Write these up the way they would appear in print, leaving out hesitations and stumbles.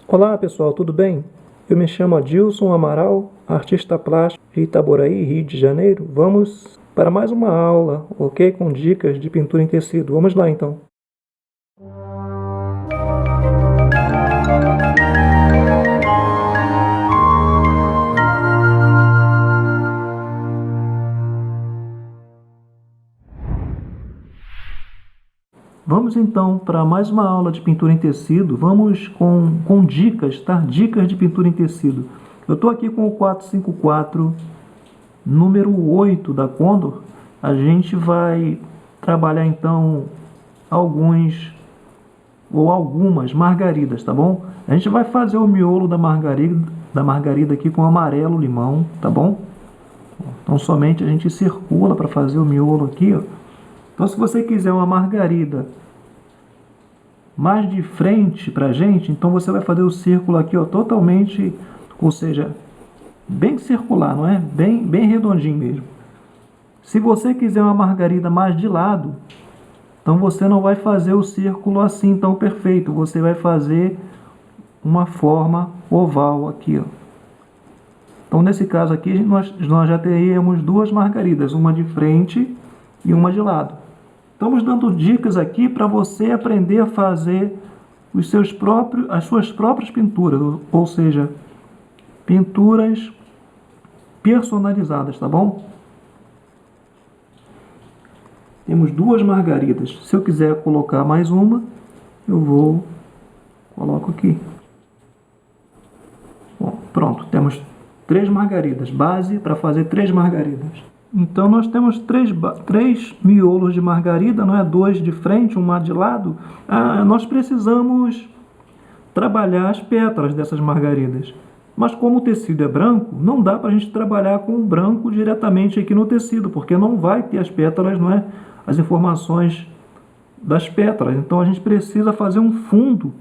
Olá pessoal, tudo bem? Eu me chamo Adilson Amaral, artista plástico de Itaboraí, Rio de Janeiro. Vamos para mais uma aula, ok? Com dicas de pintura em tecido. Vamos lá então. Vamos então para mais uma aula de pintura em tecido. Vamos com dicas, tá? Dicas de pintura em tecido. Eu estou aqui com o 454, número 8 da Condor. A gente vai trabalhar então algumas margaridas, tá bom? A gente vai fazer o miolo da margarida aqui com amarelo limão, tá bom? Então somente a gente circula para fazer o miolo aqui, ó. Então se você quiser uma margarida mais de frente pra gente, então você vai fazer o círculo aqui, ó, totalmente, ou seja, bem circular, não é? Bem redondinho mesmo. Se você quiser uma margarida mais de lado, então você não vai fazer o círculo assim tão perfeito, você vai fazer uma forma oval aqui, ó. Então nesse caso aqui nós já teríamos duas margaridas, uma de frente e uma de lado. Estamos dando dicas aqui para você aprender a fazer as suas próprias pinturas, ou seja, pinturas personalizadas, tá bom? Temos duas margaridas. Se eu quiser colocar mais uma, eu coloco aqui. Bom, pronto, temos 3 margaridas, base para fazer 3 margaridas. Então nós temos 3 miolos de margarida, não é? 2 de frente, um de lado. Nós precisamos trabalhar as pétalas dessas margaridas. Mas como o tecido é branco, não dá para a gente trabalhar com o branco diretamente aqui no tecido, porque não vai ter as pétalas, não é? As informações das pétalas. Então a gente precisa fazer um fundo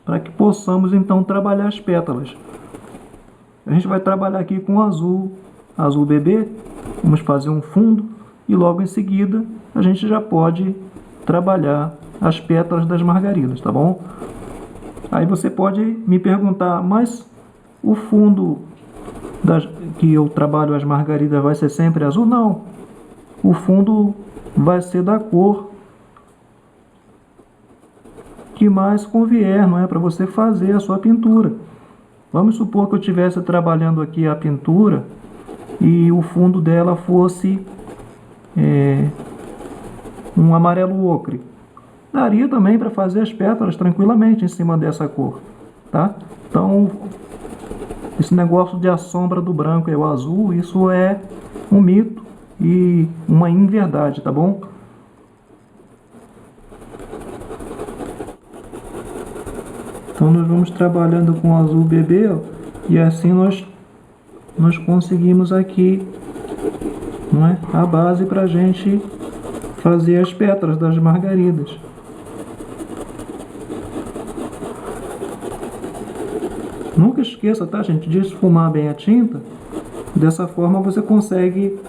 para que possamos então trabalhar as pétalas. A gente vai trabalhar aqui com azul bebê. Vamos fazer um fundo e logo em seguida a gente já pode trabalhar as pétalas das margaridas, tá bom? Aí você pode me perguntar, mas o fundo que eu trabalho as margaridas vai ser sempre azul? Não. O fundo vai ser da cor que mais convier, não é? Para você fazer a sua pintura. Vamos supor que eu estivesse trabalhando aqui a pintura e o fundo dela fosse um amarelo ocre. Daria também para fazer as pétalas tranquilamente em cima dessa cor, tá? Então, esse negócio de a sombra do branco é o azul, isso é um mito e uma inverdade, tá bom? Então nós vamos trabalhando com azul bebê, ó, e assim nós conseguimos aqui, não é, a base para a gente fazer as pétalas das margaridas. Nunca esqueça, tá, gente, de esfumar bem a tinta. Dessa forma você consegue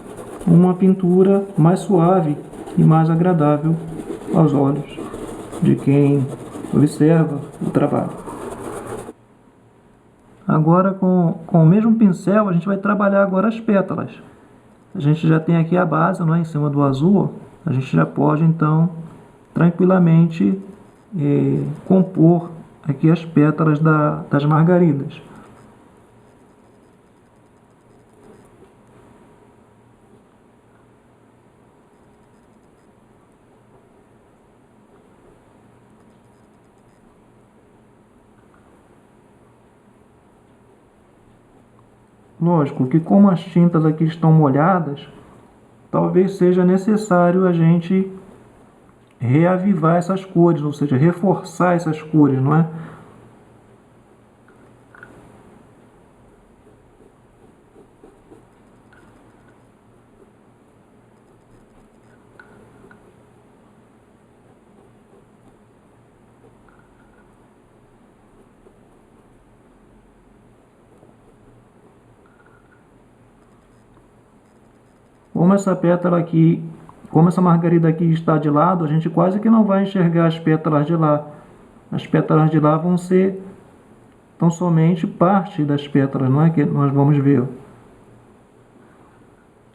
uma pintura mais suave e mais agradável aos olhos de quem observa o trabalho. Agora com o mesmo pincel a gente vai trabalhar agora as pétalas. A gente já tem aqui a base, não é, em cima do azul. A gente já pode então tranquilamente compor aqui as pétalas das margaridas. Lógico que como as tintas aqui estão molhadas, talvez seja necessário a gente reavivar essas cores, ou seja, reforçar essas cores, não é? Como essa margarida aqui está de lado, a gente quase que não vai enxergar as pétalas de lá. As pétalas de lá vão ser tão somente parte das pétalas, não é que nós vamos ver.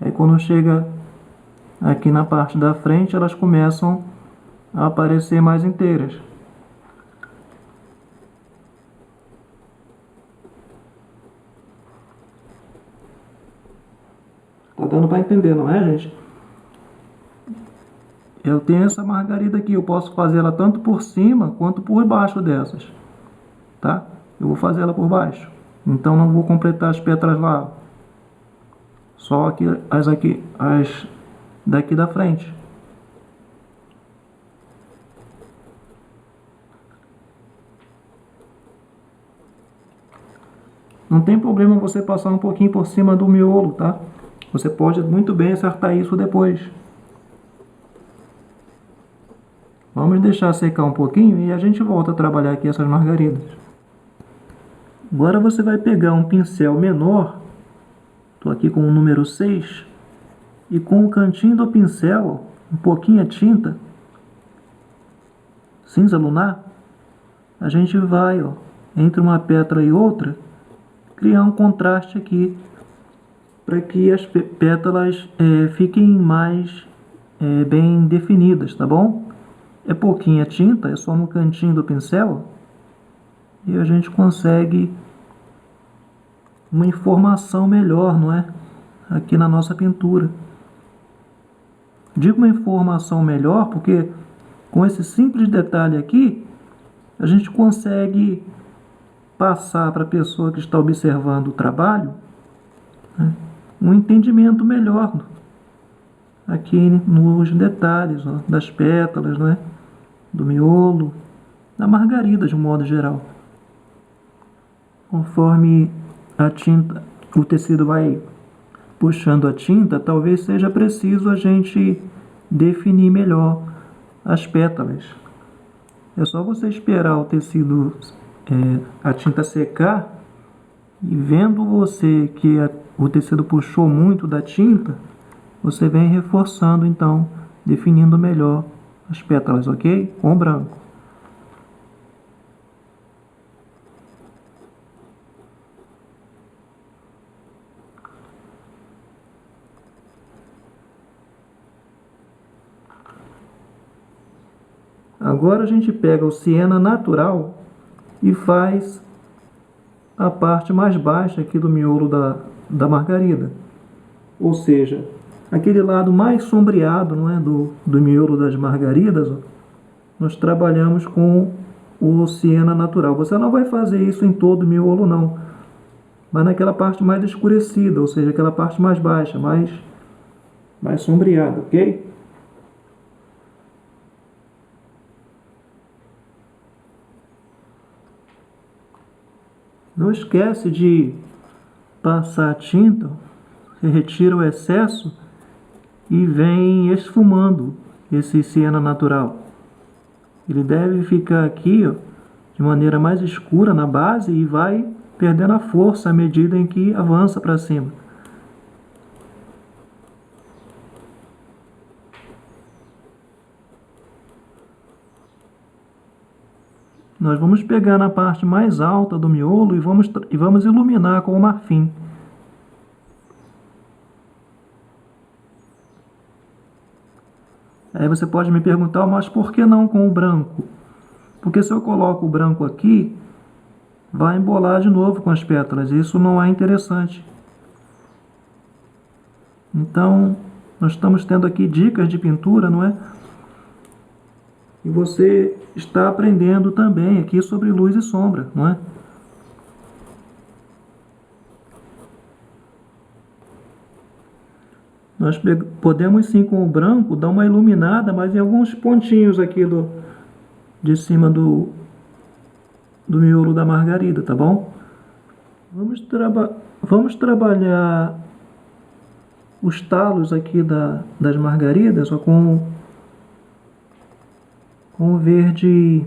Aí quando chega aqui na parte da frente, elas começam a aparecer mais inteiras. Tá dando para entender, não é, gente? Eu tenho essa margarida aqui, eu posso fazer ela tanto por cima quanto por baixo dessas, tá? Eu vou fazer ela por baixo, então não vou completar as pétalas lá, só aqui, as daqui da frente. Não tem problema você passar um pouquinho por cima do miolo, tá? Você pode muito bem acertar isso depois. Vamos deixar secar um pouquinho e a gente volta a trabalhar aqui essas margaridas. Agora você vai pegar um pincel menor, estou aqui com o número 6, e com o cantinho do pincel, um pouquinho de tinta, cinza lunar, a gente vai, ó, entre uma pétala e outra, criar um contraste aqui, para que as pétalas fiquem mais bem definidas, tá bom? É pouquinha tinta, é só no cantinho do pincel, e a gente consegue uma informação melhor, não é? Aqui na nossa pintura. Digo uma informação melhor porque com esse simples detalhe aqui, a gente consegue passar para a pessoa que está observando o trabalho, né, um entendimento melhor aqui nos detalhes, ó, das pétalas, né, do miolo, da margarida de um modo geral. Conforme a tinta, o tecido vai puxando a tinta, talvez seja preciso a gente definir melhor as pétalas. É só você esperar o tecido, a tinta secar, e vendo você que o tecido puxou muito da tinta, você vem reforçando então, definindo melhor as pétalas, ok? Com o branco. Agora a gente pega o siena natural e faz a parte mais baixa aqui do miolo da margarida. Ou seja, aquele lado mais sombreado, não é, do miolo das margaridas, ó, nós trabalhamos com o siena natural. Você não vai fazer isso em todo o miolo, não, mas naquela parte mais escurecida, ou seja, aquela parte mais baixa, mais sombreada, ok? Não esquece de passar a tinta, você retira o excesso e vem esfumando esse siena natural. Ele deve ficar aqui, ó, de maneira mais escura na base e vai perdendo a força à medida em que avança para cima. Nós vamos pegar na parte mais alta do miolo e vamos iluminar com o marfim. Aí você pode me perguntar, mas por que não com o branco? Porque se eu coloco o branco aqui, vai embolar de novo com as pétalas. Isso não é interessante. Então, nós estamos tendo aqui dicas de pintura, não é? E você está aprendendo também aqui sobre luz e sombra, não é? Nós podemos sim com o branco dar uma iluminada, mas em alguns pontinhos aqui de cima do miolo da margarida, tá bom? Vamos trabalhar os talos aqui das margaridas, ó, com o verde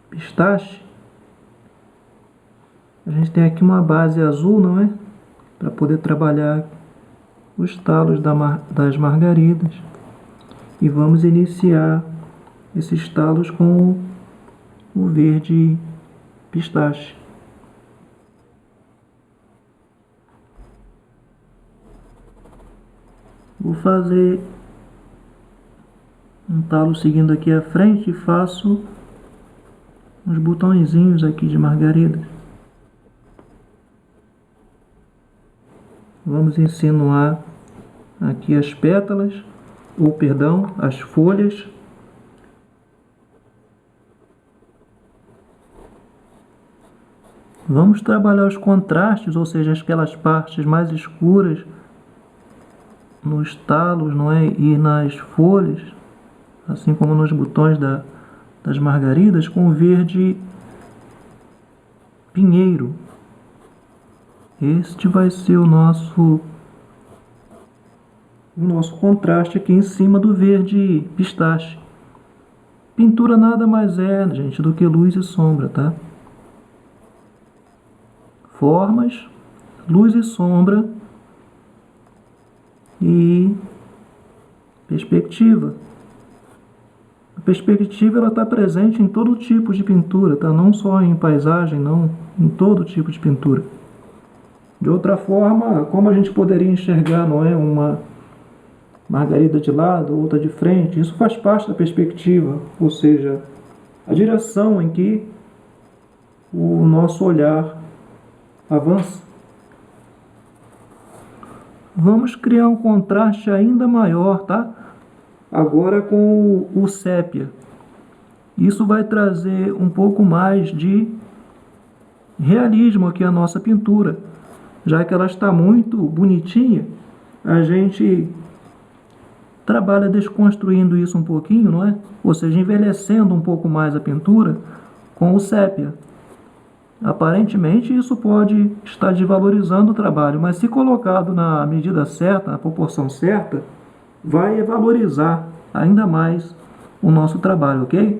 pistache. A gente tem aqui uma base azul, não é? Para poder trabalhar os talos das margaridas. E vamos iniciar esses talos com o verde pistache. Vou fazer um talo seguindo aqui à frente e faço uns botõezinhos aqui de margarida. Vamos insinuar aqui as pétalas, ou perdão, as folhas. Vamos trabalhar os contrastes, ou seja, aquelas partes mais escuras nos talos, não é? E nas folhas, assim como nos botões das margaridas, com o verde pinheiro. Este vai ser o nosso contraste aqui em cima do verde pistache. Pintura nada mais é, gente, do que luz e sombra, tá? Formas, luz e sombra e perspectiva. A perspectiva ela está presente em todo tipo de pintura, tá? Não só em paisagem, não, em todo tipo de pintura. De outra forma, como a gente poderia enxergar, não é, uma margarida de lado, outra de frente? Isso faz parte da perspectiva, ou seja, a direção em que o nosso olhar avança. Vamos criar um contraste ainda maior, tá? Agora com o sépia. Isso vai trazer um pouco mais de realismo aqui à nossa pintura. Já que ela está muito bonitinha, a gente trabalha desconstruindo isso um pouquinho, não é? Ou seja, envelhecendo um pouco mais a pintura com o sépia. Aparentemente isso pode estar desvalorizando o trabalho, mas se colocado na medida certa, na proporção certa, vai valorizar ainda mais o nosso trabalho, ok?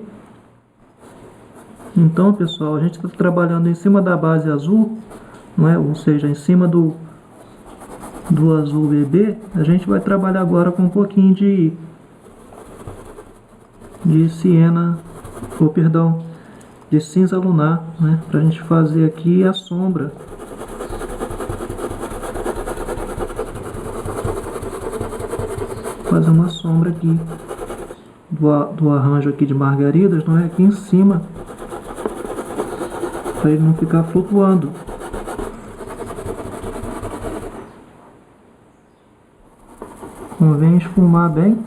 Então, pessoal, a gente está trabalhando em cima da base azul, não é? Ou seja, em cima do azul bebê. A gente vai trabalhar agora com um pouquinho de siena, ou perdão, de cinza lunar, né? Para a gente fazer aqui a sombra. Fazer uma sombra aqui do arranjo aqui de margaridas, não é? Aqui em cima, para ele não ficar flutuando. Convém esfumar bem.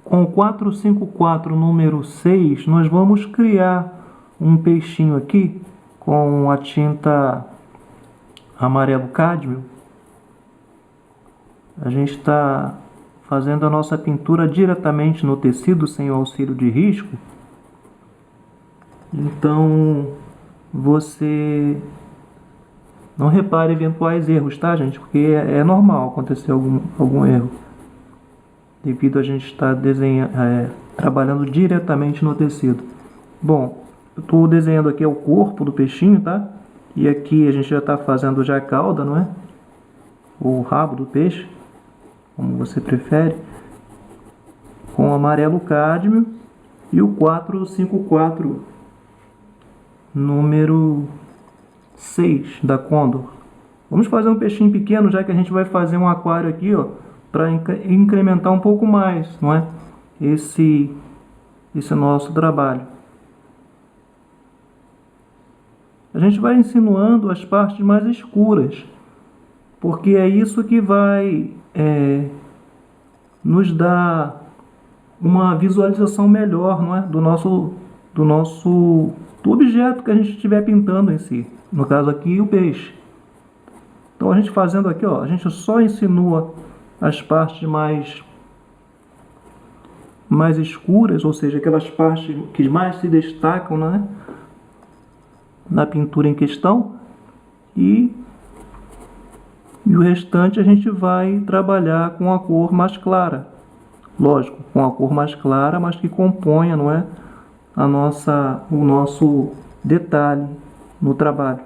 Com o 454 número 6, nós vamos criar um peixinho aqui com a tinta amarelo cádmio. A gente está fazendo a nossa pintura diretamente no tecido, sem o auxílio de risco. Então, você não repare eventuais erros, tá, gente? Porque é normal acontecer algum erro, devido a gente estar trabalhando diretamente no tecido. Bom, eu estou desenhando aqui o corpo do peixinho, tá? E aqui a gente já está fazendo já a cauda, não é? O rabo do peixe, como você prefere, com o amarelo cádmio e o 454 número 6 da Condor. Vamos fazer um peixinho pequeno, já que a gente vai fazer um aquário aqui, ó, para incrementar um pouco mais, não é? Esse nosso trabalho. A gente vai insinuando as partes mais escuras, porque é isso que vai nos dar uma visualização melhor, não é? Do objeto que a gente estiver pintando em si. No caso aqui, o peixe. Então a gente fazendo aqui, ó, a gente só insinua as partes mais escuras, ou seja, aquelas partes que mais se destacam, né, na pintura em questão, e o restante a gente vai trabalhar com a cor mais clara. Lógico, com a cor mais clara, mas que componha, não é, o nosso detalhe no trabalho.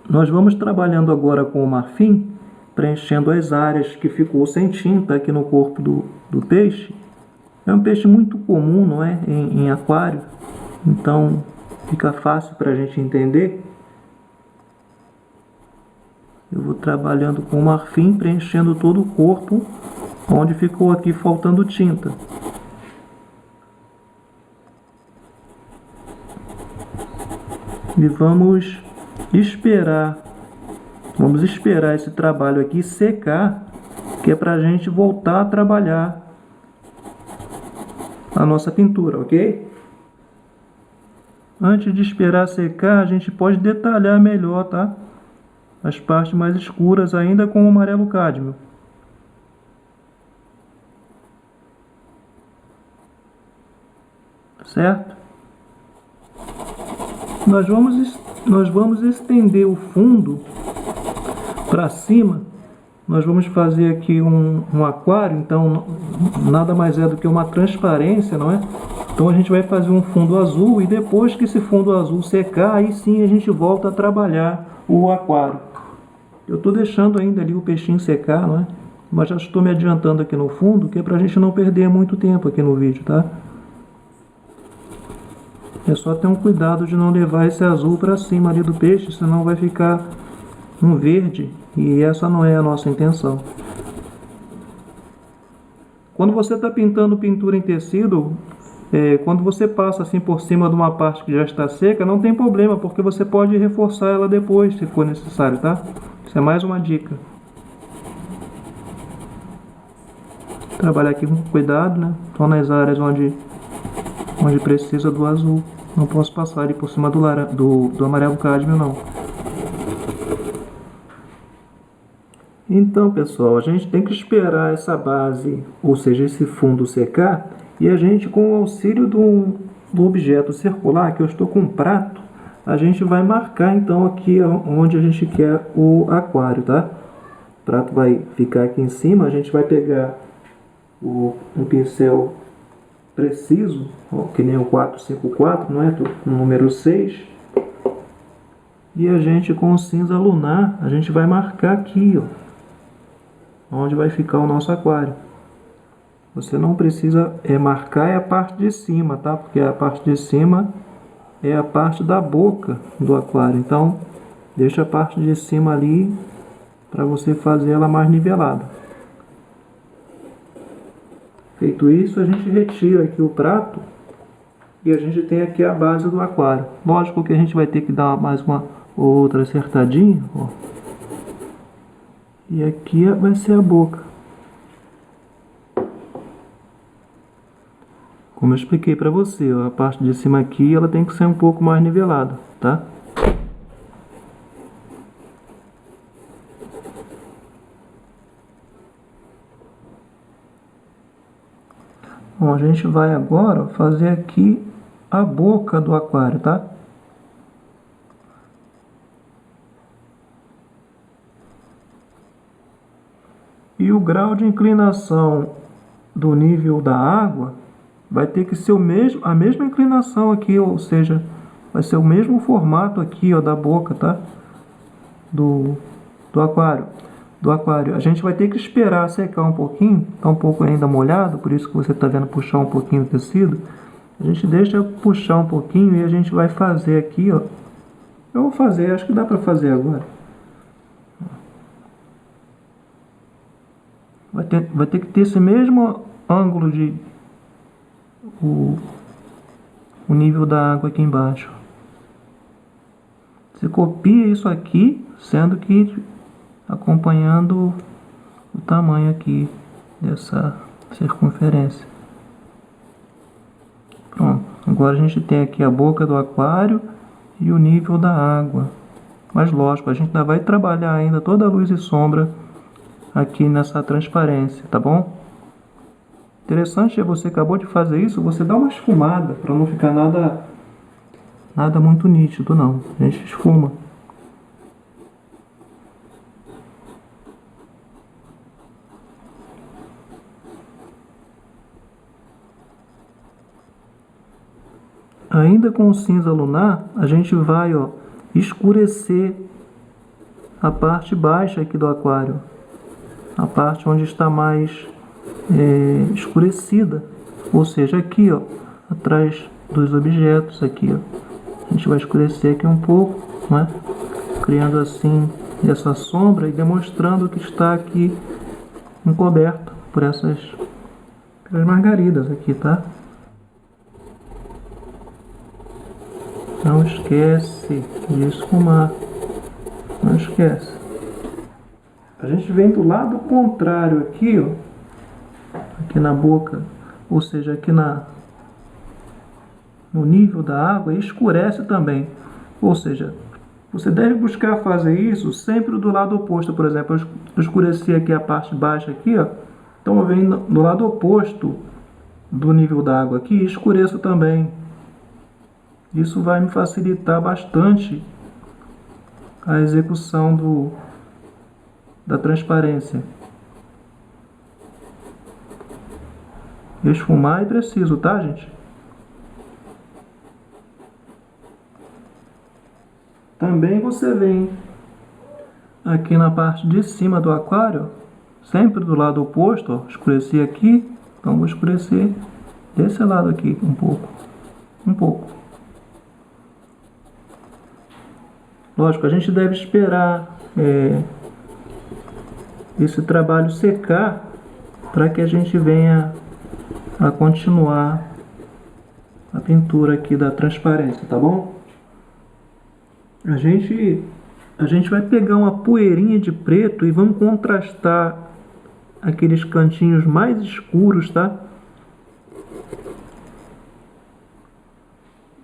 Nós vamos trabalhando agora com o marfim, preenchendo as áreas que ficou sem tinta aqui no corpo do peixe. É um peixe muito comum, não é? Em aquário, então fica fácil para a gente entender. Eu vou trabalhando com o marfim, preenchendo todo o corpo, onde ficou aqui faltando tinta. E vamos esperar esse trabalho aqui secar, que é para a gente voltar a trabalhar a nossa pintura, ok? Antes de esperar secar, a gente pode detalhar melhor, tá? As partes mais escuras ainda com o amarelo cádmio. Certo? Nós vamos estender o fundo para cima. Nós vamos fazer aqui um aquário, então nada mais é do que uma transparência, não é? Então a gente vai fazer um fundo azul e depois que esse fundo azul secar, aí sim a gente volta a trabalhar o aquário. Eu estou deixando ainda ali o peixinho secar, não é? Mas já estou me adiantando aqui no fundo, que é para a gente não perder muito tempo aqui no vídeo, tá? É só ter um cuidado de não levar esse azul para cima ali do peixe, senão vai ficar um verde, e essa não é a nossa intenção. Quando você está pintando pintura em tecido, quando você passa assim por cima de uma parte que já está seca, não tem problema, porque você pode reforçar ela depois, se for necessário, tá? Isso é mais uma dica. Trabalhar aqui com cuidado, né? Só nas áreas onde precisa do azul. Não posso passar ali por cima do amarelo cádmio, não. Então, pessoal, a gente tem que esperar essa base, ou seja, esse fundo secar, e a gente, com o auxílio do objeto circular, que eu estou com um prato, a gente vai marcar então aqui onde a gente quer o aquário, tá? O prato vai ficar aqui em cima, a gente vai pegar um pincel preciso, que nem o 454, não é? Tô com o número 6. E a gente, com o cinza lunar, a gente vai marcar aqui, ó, onde vai ficar o nosso aquário. Você não precisa marcar a parte de cima, tá? Porque a parte de cima é a parte da boca do aquário. Então, deixa a parte de cima ali para você fazer ela mais nivelada. Feito isso, a gente retira aqui o prato e a gente tem aqui a base do aquário. Lógico que a gente vai ter que dar mais uma outra acertadinha, ó. E aqui vai ser a boca. Como eu expliquei para você, ó, a parte de cima aqui ela tem que ser um pouco mais nivelada, tá? Bom, a gente vai agora fazer aqui a boca do aquário, tá? E o grau de inclinação do nível da água vai ter que ser a mesma inclinação aqui, ou seja, vai ser o mesmo formato aqui, ó, da boca, tá? Do aquário. A gente vai ter que esperar secar um pouquinho, tá um pouco ainda molhado, por isso que você está vendo puxar um pouquinho o tecido. A gente deixa puxar um pouquinho e a gente vai fazer aqui, ó. Eu vou fazer, acho que dá para fazer agora. Vai ter que ter esse mesmo ângulo de o nível da água aqui embaixo. Você copia isso aqui, sendo que acompanhando o tamanho aqui dessa circunferência. Pronto, agora a gente tem aqui a boca do aquário e o nível da água. Mas lógico, a gente ainda vai trabalhar ainda toda a luz e sombra aqui nessa transparência, tá bom? Interessante é você acabou de fazer isso, você dá uma esfumada para não ficar nada muito nítido, não. A gente esfuma. Ainda com o cinza lunar, a gente vai, ó, escurecer a parte baixa aqui do aquário, a parte onde está mais escurecida, ou seja, aqui, ó, atrás dos objetos aqui, ó. A gente vai escurecer aqui um pouco, né? Criando assim essa sombra e demonstrando que está aqui encoberto por pelas margaridas aqui, tá? Não esquece de esfumar, não esquece. A gente vem do lado contrário aqui, ó, aqui na boca, ou seja, aqui no nível da água, e escurece também. Ou seja, você deve buscar fazer isso sempre do lado oposto. Por exemplo, eu escureci aqui a parte baixa aqui, ó. Então eu venho do lado oposto do nível da água aqui e escureço também. Isso vai me facilitar bastante a execução da transparência. Esfumar é preciso, tá, gente? Também você vem aqui na parte de cima do aquário, sempre do lado oposto, ó, escureci aqui, então vou escurecer desse lado aqui um pouco. Lógico, a gente deve esperar esse trabalho secar para que a gente venha a continuar a pintura aqui da transparência, tá bom? A gente vai pegar uma poeirinha de preto e vamos contrastar aqueles cantinhos mais escuros, tá?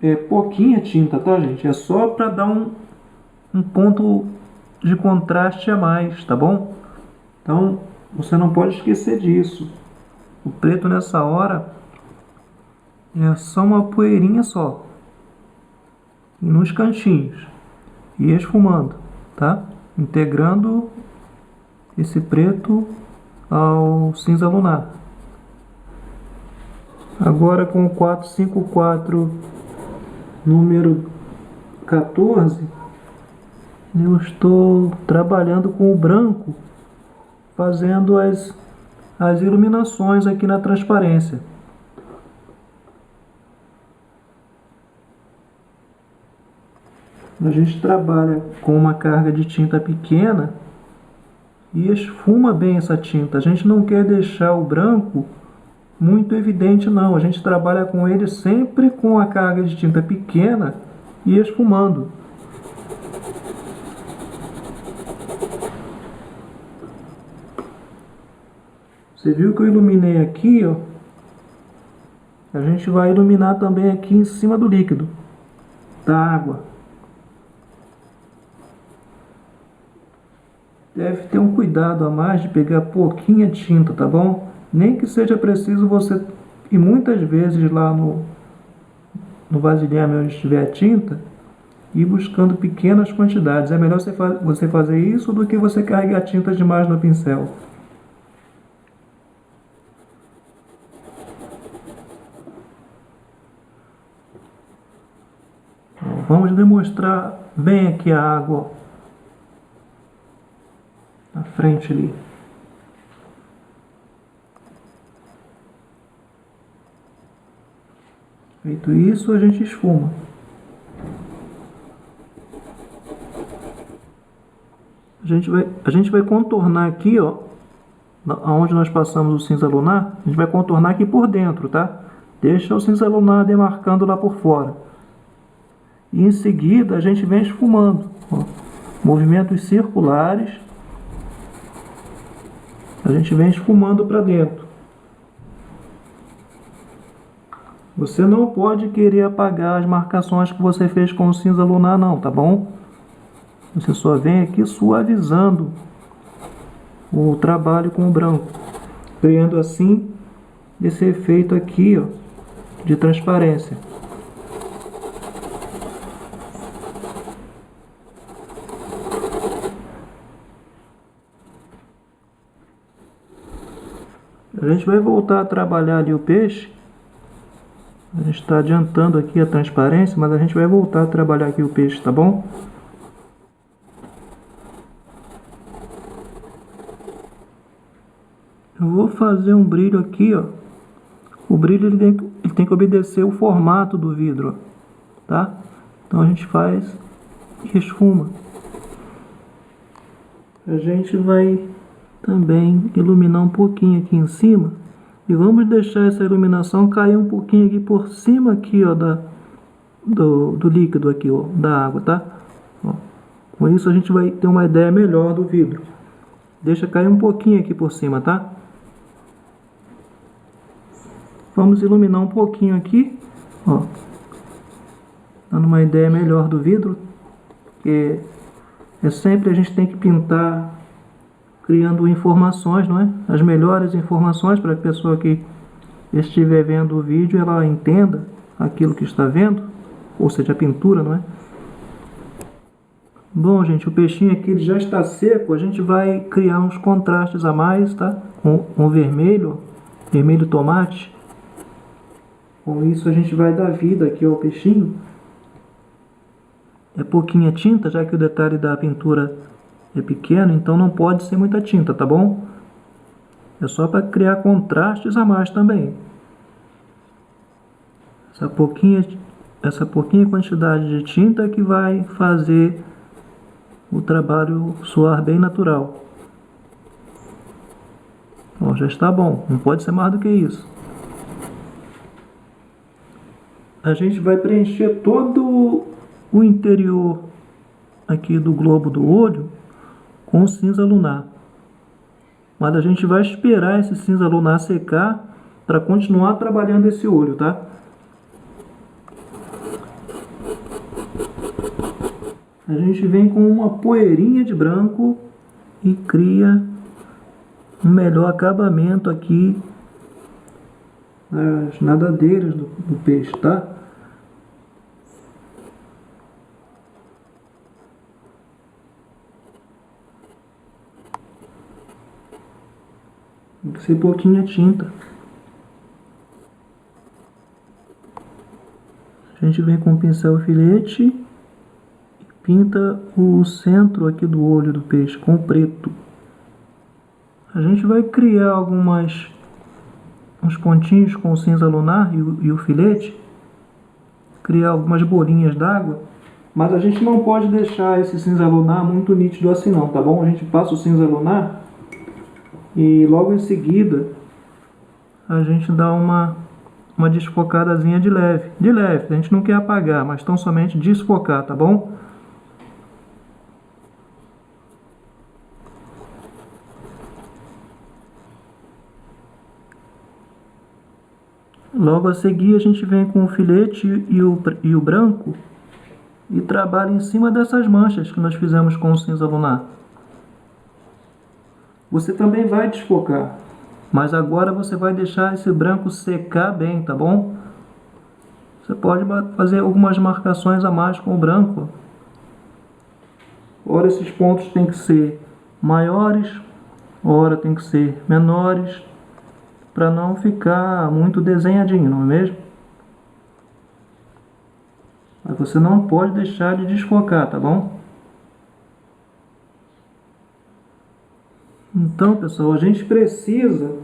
É pouquinha tinta, tá, gente? É só para dar um ponto de contraste a mais, tá bom? Então, você não pode esquecer disso. O preto nessa hora é só uma poeirinha só. E nos cantinhos. E esfumando, tá? Integrando esse preto ao cinza lunar. Agora com o 454 número 14, eu estou trabalhando com o branco, fazendo as iluminações aqui na transparência. A gente trabalha com uma carga de tinta pequena e esfuma bem essa tinta. A gente não quer deixar o branco muito evidente, não. A gente trabalha com ele sempre com a carga de tinta pequena e esfumando. Você viu que eu iluminei aqui, ó? A gente vai iluminar também aqui em cima do líquido, da água. Deve ter um cuidado a mais de pegar pouquinha tinta, tá bom? Nem que seja preciso você ir muitas vezes lá no vasilhame onde estiver a tinta e ir buscando pequenas quantidades. É melhor você fazer isso do que você carregar tinta demais no pincel. Vamos demonstrar bem aqui a água na frente ali. Feito isso, a gente esfuma. A gente vai contornar aqui, ó, onde nós passamos o cinza lunar, a gente vai contornar aqui por dentro, tá? Deixa o cinza lunar demarcando lá por fora. E em seguida a gente vem esfumando, ó, movimentos circulares. A gente vem esfumando para dentro. Você não pode querer apagar as marcações que você fez com o cinza lunar, não, tá bom? Você só vem aqui suavizando o trabalho com o branco, criando assim esse efeito aqui, ó, de transparência. A gente vai voltar a trabalhar ali o peixe. A gente está adiantando aqui a transparência, mas a gente vai voltar a trabalhar aqui o peixe, tá bom? Eu vou fazer um brilho aqui, ó. O brilho ele tem que obedecer o formato do vidro, ó, tá? Então a gente faz e esfuma. A gente vai também iluminar um pouquinho aqui em cima e vamos deixar essa iluminação cair um pouquinho aqui por cima aqui, ó, do líquido aqui, ó, da água, tá? Ó, com isso a gente vai ter uma ideia melhor do vidro. Deixa cair um pouquinho aqui por cima, tá? Vamos iluminar um pouquinho aqui, ó, dando uma ideia melhor do vidro, porque sempre a gente tem que pintar criando informações, não é? As melhores informações para a pessoa que estiver vendo o vídeo, ela entenda aquilo que está vendo, ou seja, a pintura, não é? Bom, gente, o peixinho aqui ele já está seco, a gente vai criar uns contrastes a mais, tá? Com vermelho, vermelho tomate. Com isso a gente vai dar vida aqui ao peixinho. É pouquinha tinta, já que o detalhe da pintura é pequeno, então não pode ser muita tinta, tá bom? É só para criar contrastes a mais também. Essa pouquinha quantidade de tinta que vai fazer o trabalho soar bem natural. Bom, já está bom, não pode ser mais do que isso. A gente vai preencher todo o interior aqui do globo do olho com cinza lunar. Mas a gente vai esperar esse cinza lunar secar para continuar trabalhando esse olho, tá? A gente vem com uma poeirinha de branco e cria um melhor acabamento aqui nas nadadeiras do peixe, tá? Tem que ser pouquinha tinta. A gente vem com o pincel filete e pinta o centro aqui do olho do peixe com preto. A gente vai criar uns pontinhos com o cinza lunar e o filete, criar algumas bolinhas d'água, mas a gente não pode deixar esse cinza lunar muito nítido assim não, tá bom? A gente passa o cinza lunar e logo em seguida a gente dá uma desfocadazinha de leve, a gente não quer apagar, mas tão somente desfocar, tá bom? Logo a seguir a gente vem com o filete e o branco e trabalha em cima dessas manchas que nós fizemos com o cinza lunar. Você também vai desfocar, mas agora você vai deixar esse branco secar bem, tá bom? Você pode fazer algumas marcações a mais com o branco. Ora esses pontos têm que ser maiores, ora tem que ser menores, para não ficar muito desenhadinho, não é mesmo? Mas você não pode deixar de desfocar, tá bom? Então, pessoal, a gente precisa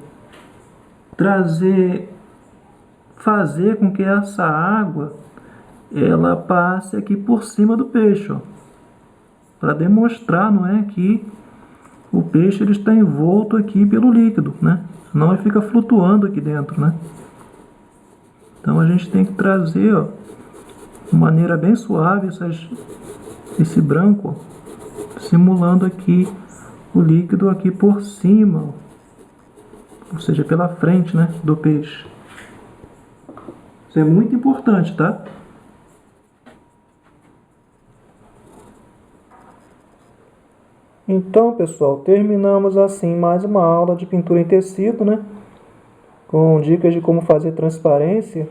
fazer com que essa água ela passe aqui por cima do peixe, para demonstrar, não é, que o peixe ele está envolto aqui pelo líquido, né? Senão ele fica flutuando aqui dentro, né? Então a gente tem que trazer, ó, de maneira bem suave esse branco, ó, simulando aqui o líquido aqui por cima, ó, ou seja, pela frente, né, do peixe. Isso é muito importante, tá? Então, pessoal, terminamos assim mais uma aula de pintura em tecido, né? Com dicas de como fazer transparência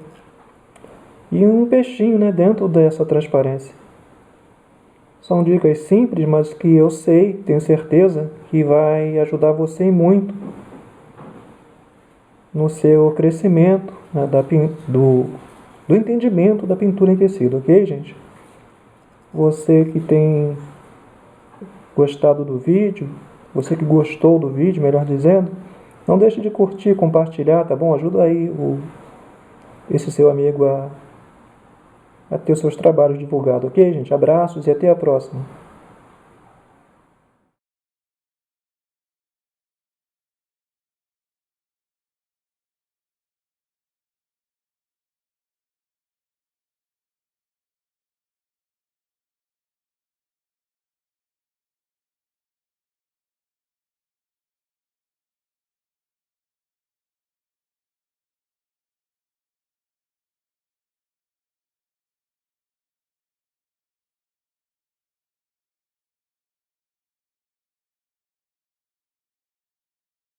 e um peixinho, né, dentro dessa transparência. São dicas simples, mas que eu sei, tenho certeza, que vai ajudar você muito no seu crescimento, né, do entendimento da pintura em tecido, ok, gente? Você que tem gostado do vídeo, você que gostou do vídeo, melhor dizendo, Não deixe de curtir, compartilhar, tá bom? Ajuda aí esse seu amigo a ter os seus trabalhos divulgados, ok, gente? Abraços e até a próxima.